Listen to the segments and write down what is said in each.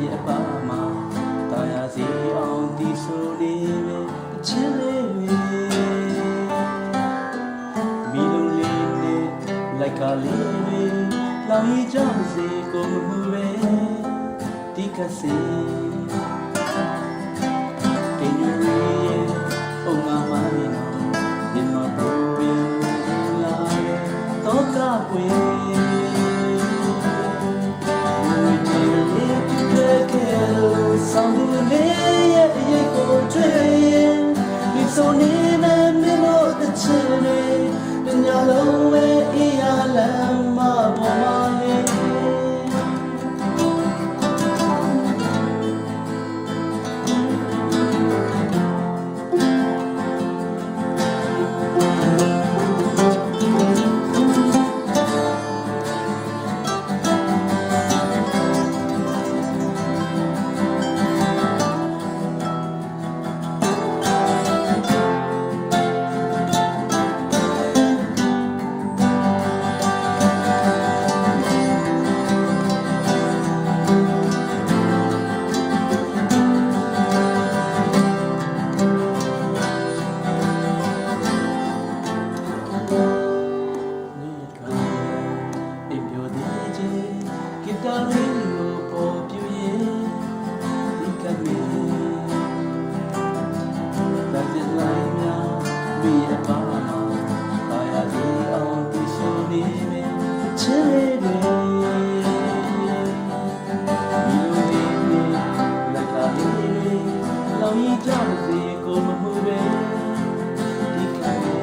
ရဲ့ပါမှာတာယာစီအောင်ဒီဆိုနေပဲချစ်လေးမီလုံးလေးနဲ့လိုက်ကလေးတွေလောင်ရီကြောင့်စေကိုမမှုပဲဒီကစီတင်ရရဲ့အုံငါမနေနော်ညီမပူရင်လာတော့ကပွေဆိုနေမယ်မင်းတို့တစ်ချစ်လေးတညလုံးပဲအေးရလမ်းမပေါ်မှာနေတာလေးကိုပေါ်ပြရင်ဒီကနေ့ဒါကြလိုက်များမိရပါမှာတာယာစီအောင်ဒီဆိုနေမယ်ချစ်လေးတွေဒီလိုလေးလက်ကားလေးလောင်ရီကြောင့်စီကိုမမှုပဲဒီကနေ့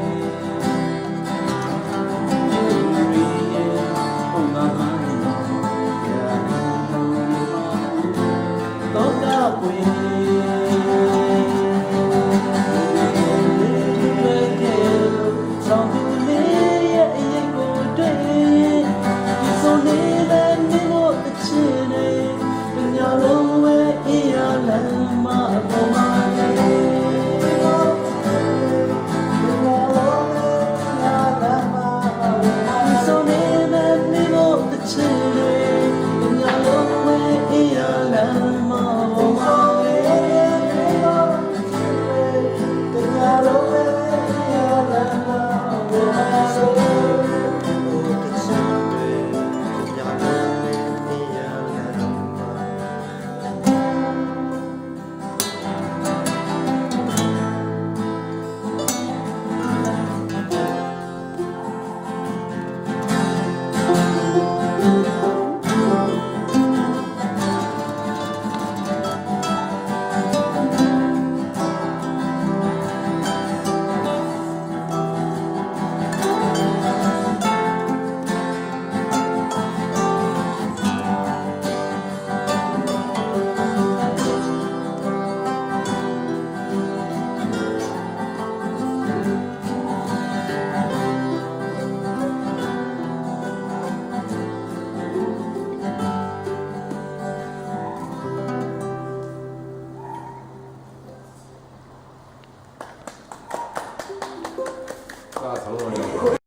아, 잘 어울려.